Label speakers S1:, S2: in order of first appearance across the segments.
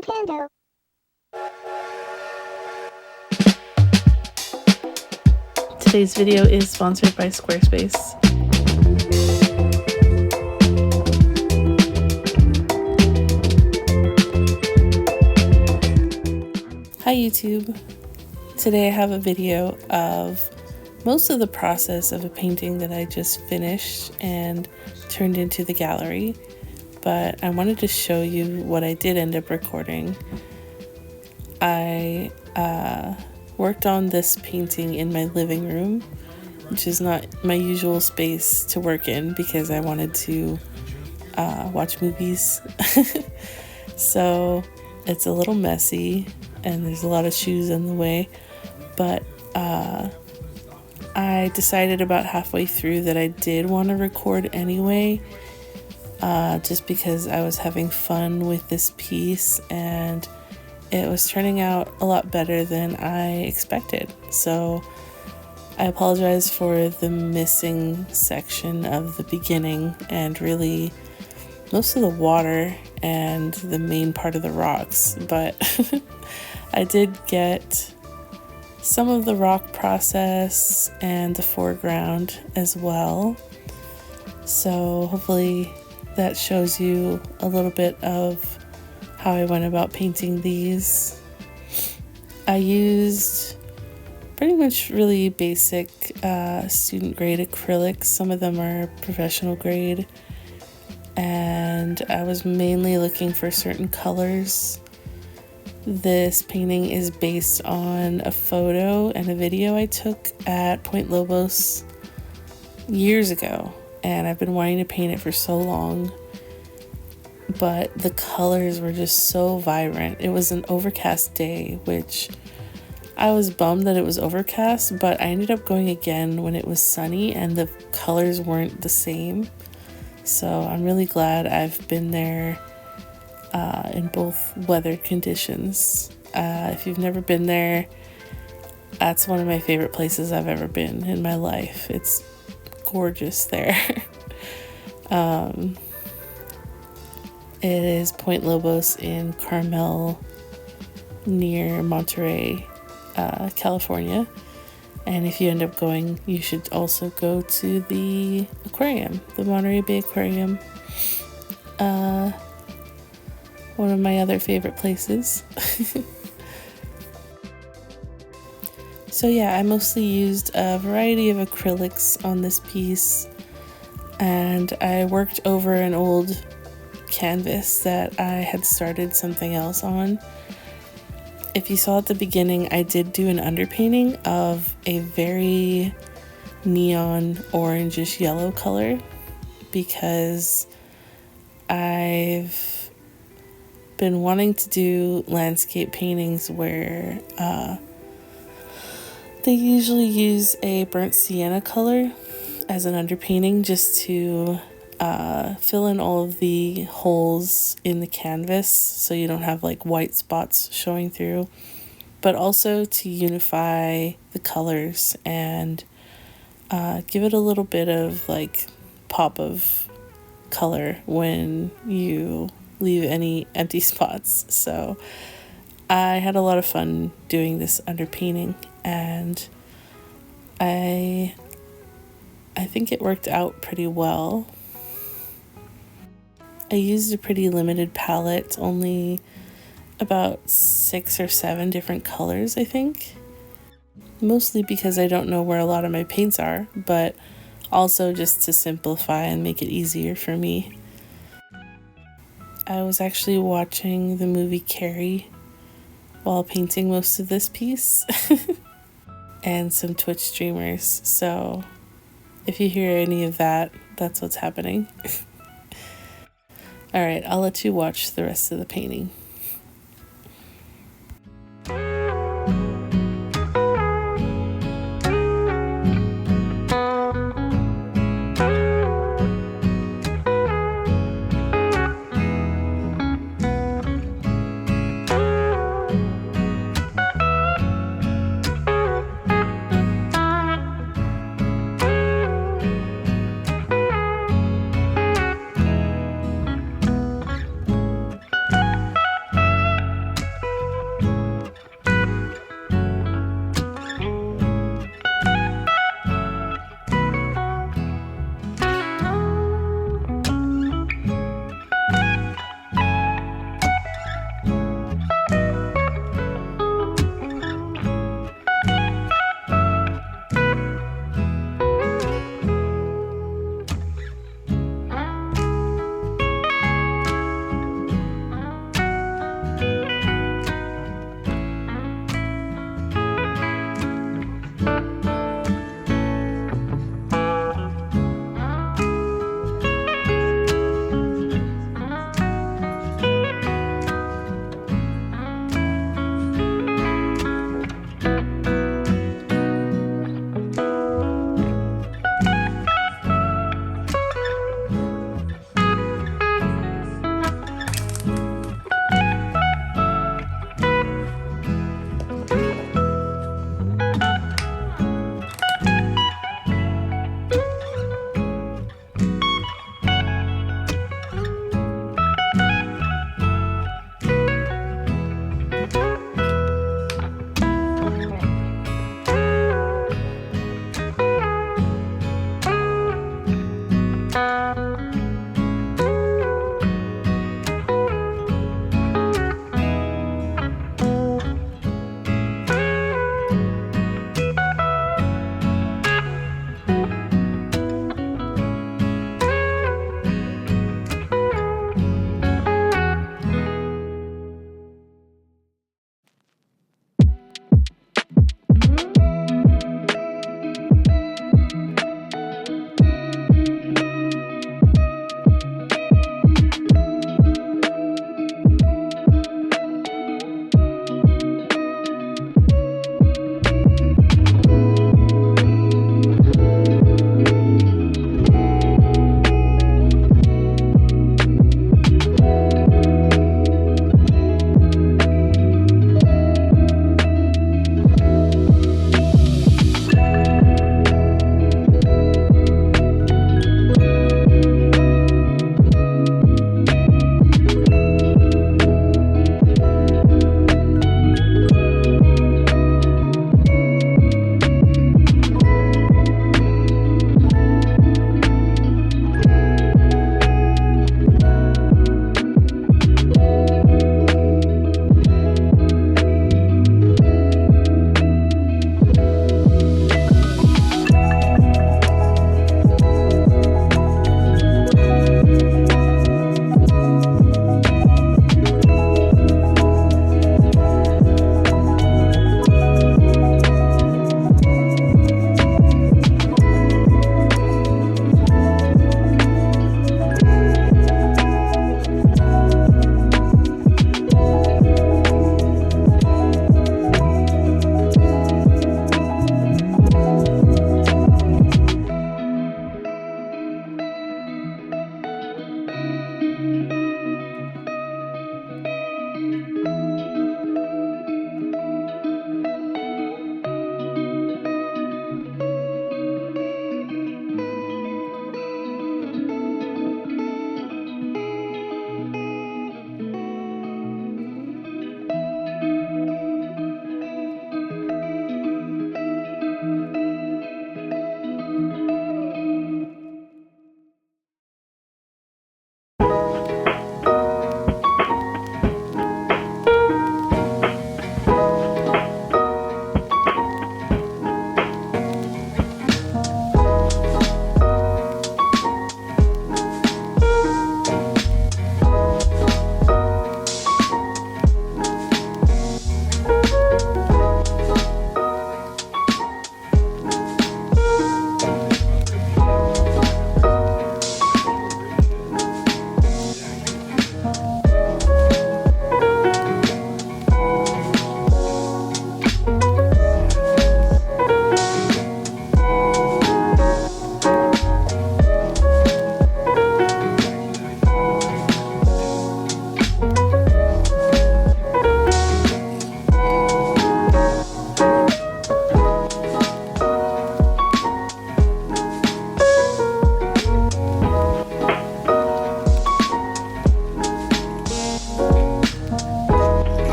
S1: Nintendo.
S2: Today's video is sponsored by Squarespace. Hi YouTube! Today I have a video of most of the process of a painting that I just finished and turned into the gallery, but I wanted to show you what I did end up recording. I worked on this painting in my living room, which is not my usual space to work in because I wanted to watch movies. So it's a little messy and there's a lot of shoes in the way, but I decided about halfway through that I did want to record anyway, just because I was having fun with this piece and it was turning out a lot better than I expected. So I apologize for the missing section of the beginning and really most of the water and the main part of the rocks, but I did get some of the rock process and the foreground as well. So hopefully that shows you a little bit of how I went about painting these. I used pretty much really basic student grade acrylics. Some of them are professional grade, and I was mainly looking for certain colors. This painting is based on a photo and a video I took at Point Lobos years ago, and I've been wanting to paint it for so long, but the colors were just so vibrant. It was an overcast day, which I was bummed that it was overcast, but I ended up going again when it was sunny and the colors weren't the same. So I'm really glad I've been there in both weather conditions. If you've never been there, that's one of my favorite places I've ever been in my life. It's gorgeous there. It is Point Lobos in Carmel near Monterey, California. And if you end up going, you should also go to the aquarium, the Monterey Bay Aquarium. One of my other favorite places. So yeah, I mostly used a variety of acrylics on this piece, and I worked over an old canvas that I had started something else on. If you saw at the beginning, I did do an underpainting of a very neon orangish yellow color because I've been wanting to do landscape paintings where they usually use a burnt sienna color as an underpainting just to fill in all of the holes in the canvas so you don't have like white spots showing through, but also to unify the colors and give it a little bit of like pop of color when you leave any empty spots. So I had a lot of fun doing this underpainting, and I think it worked out pretty well. I used a pretty limited palette, only about 6 or 7 different colors, I think. Mostly because I don't know where a lot of my paints are, but also just to simplify and make it easier for me. I was actually watching the movie Carrie while painting most of this piece and some Twitch streamers, so if you hear any of that, that's what's happening. Alright, I'll let you watch the rest of the painting.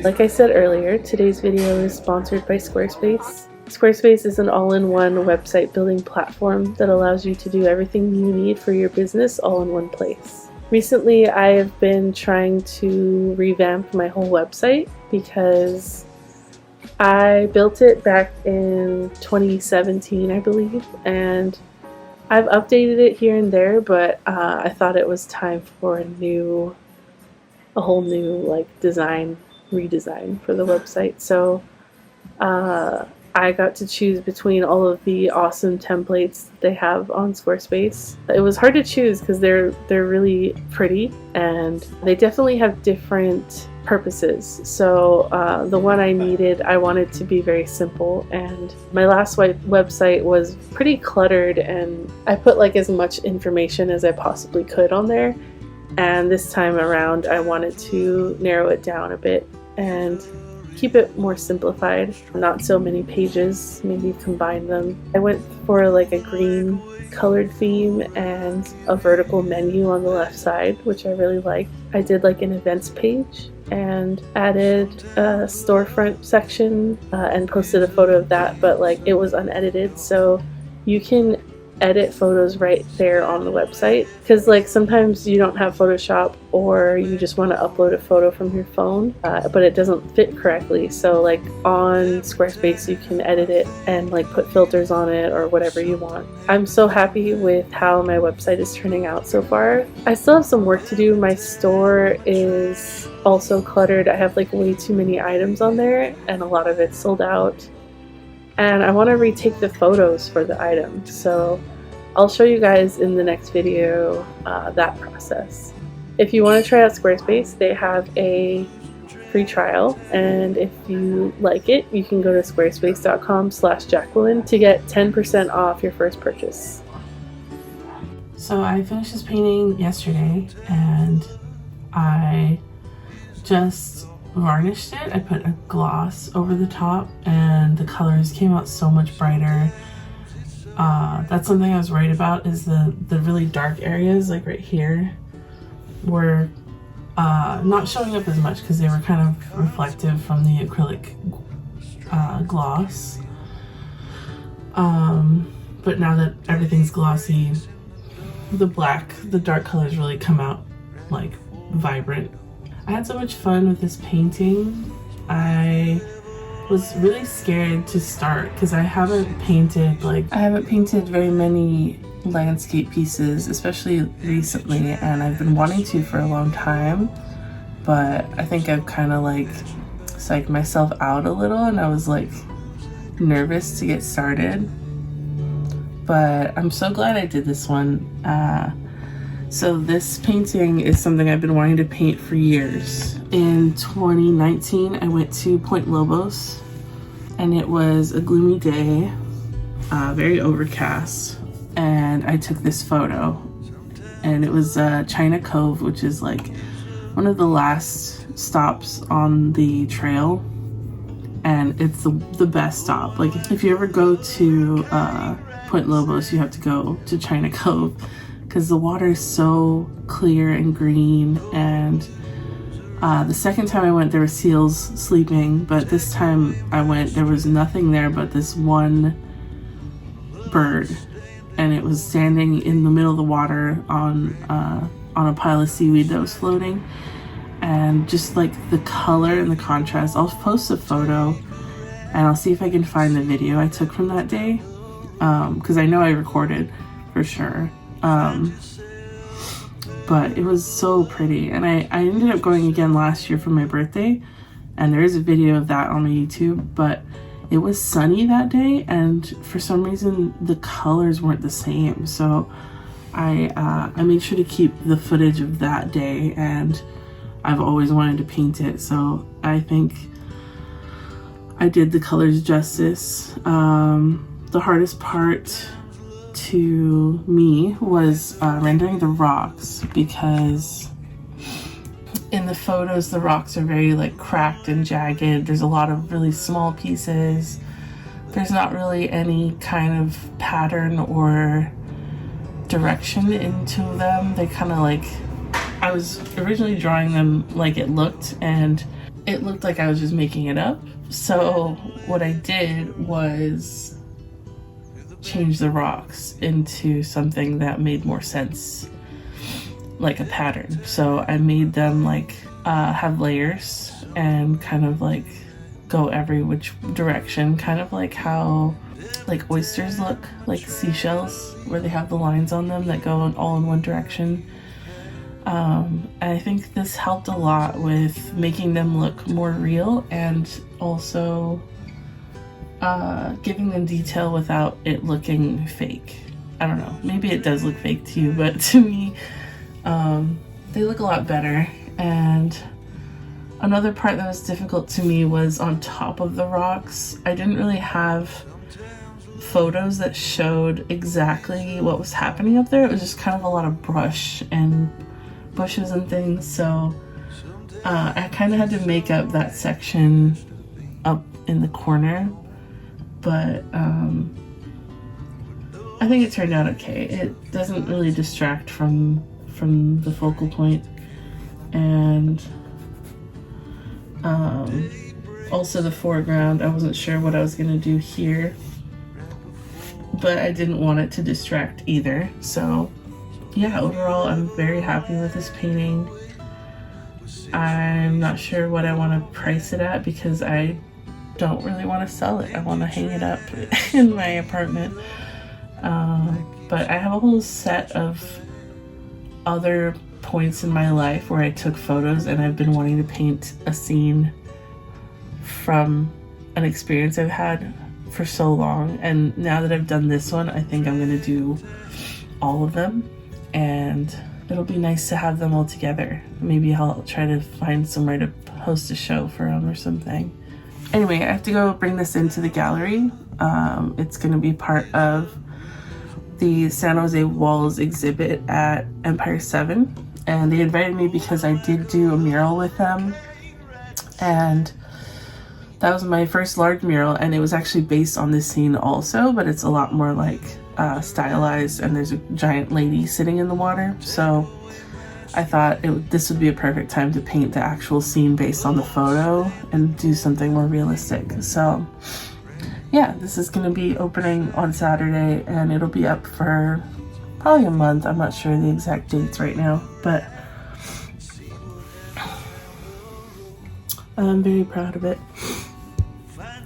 S2: Like I said earlier, today's video is sponsored by Squarespace. Squarespace is an all-in-one website building platform that allows you to do everything you need for your business all in one place. Recently, I have been trying to revamp my whole website because I built it back in 2017, I believe, and I've updated it here and there, but I thought it was time for a whole new like redesign for the website. So I got to choose between all of the awesome templates they have on Squarespace. It was hard to choose because they're really pretty and they definitely have different purposes. So the one I needed, I wanted to be very simple, and my last website was pretty cluttered and I put like as much information as I possibly could on there. And this time around I wanted to narrow it down a bit and keep it more simplified, not so many pages, maybe combine them. I went for like a green colored theme and a vertical menu on the left side, which I really liked. I did like an events page and added a storefront section and posted a photo of that, but like it was unedited, so you can edit photos right there on the website, because like sometimes you don't have Photoshop or you just want to upload a photo from your phone but it doesn't fit correctly. So like on Squarespace you can edit it and like put filters on it or whatever you want. I'm so happy with how my website is turning out so far. I still have some work to do. My store is also cluttered. I have like way too many items on there and a lot of it's sold out. And I want to retake the photos for the items, so I'll show you guys in the next video that process. If you want to try out Squarespace, they have a free trial, and if you like it, you can go to squarespace.com/Jacquelin to get 10% off your first purchase. So I finished this painting yesterday, and I just varnished it. I put a gloss over the top and the colors came out so much brighter. That's something I was worried about, is the really dark areas like right here were not showing up as much because they were kind of reflective from the acrylic gloss. But now that everything's glossy, the dark colors really come out like vibrant. I had so much fun with this painting. I was really scared to start because I haven't painted very many landscape pieces, especially recently, and I've been wanting to for a long time, but I think I've kind of like psyched myself out a little and I was like nervous to get started. But I'm so glad I did this one. So this painting is something I've been wanting to paint for years. In 2019, I went to Point Lobos, and it was a gloomy day, very overcast, and I took this photo. And it was China Cove, which is like one of the last stops on the trail, and it's the best stop. Like if you ever go to Point Lobos, you have to go to China Cove, because the water is so clear and green. And the second time I went, there were seals sleeping, but this time I went, there was nothing there but this one bird, and it was standing in the middle of the water on a pile of seaweed that was floating. And just like the color and the contrast, I'll post a photo and I'll see if I can find the video I took from that day, because I know I recorded for sure. But it was so pretty, and I ended up going again last year for my birthday, and there is a video of that on my YouTube, but it was sunny that day and for some reason the colors weren't the same, so I made sure to keep the footage of that day, and I've always wanted to paint it, so I think I did the colors justice. The hardest part to me was rendering the rocks, because in the photos the rocks are very like cracked and jagged. There's a lot of really small pieces. There's not really any kind of pattern or direction into them. They kind of like, I was originally drawing them like it looked, and it looked like I was just making it up. So what I did was change the rocks into something that made more sense, like a pattern. So I made them like have layers and kind of like go every which direction, kind of like how like oysters look, like seashells, where they have the lines on them that go all in one direction. I think this helped a lot with making them look more real and also giving them detail without it looking fake. I don't know, maybe it does look fake to you, but to me, they look a lot better. And another part that was difficult to me was on top of the rocks. I didn't really have photos that showed exactly what was happening up there. It was just kind of a lot of brush and bushes and things, so I kind of had to make up that section up in the corner, but I think it turned out okay. It doesn't really distract from the focal point, and also the foreground, I wasn't sure what I was going to do here, but I didn't want it to distract either. So yeah, overall I'm very happy with this painting. I'm not sure what I want to price it at because I don't really want to sell it. I want to hang it up in my apartment. But I have a whole set of other points in my life where I took photos, and I've been wanting to paint a scene from an experience I've had for so long. And now that I've done this one, I think I'm going to do all of them, and it'll be nice to have them all together. Maybe I'll try to find somewhere to host a show for them or something. Anyway, I have to go bring this into the gallery. It's going to be part of the San Jose Walls exhibit at Empire 7, and they invited me because I did do a mural with them, and that was my first large mural, and it was actually based on this scene also, but it's a lot more like stylized, and there's a giant lady sitting in the water. So I thought this would be a perfect time to paint the actual scene based on the photo and do something more realistic. So yeah, this is going to be opening on Saturday, and it'll be up for probably a month. I'm not sure the exact dates right now, but I'm very proud of it.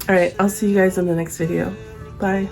S2: Alright, I'll see you guys in the next video. Bye.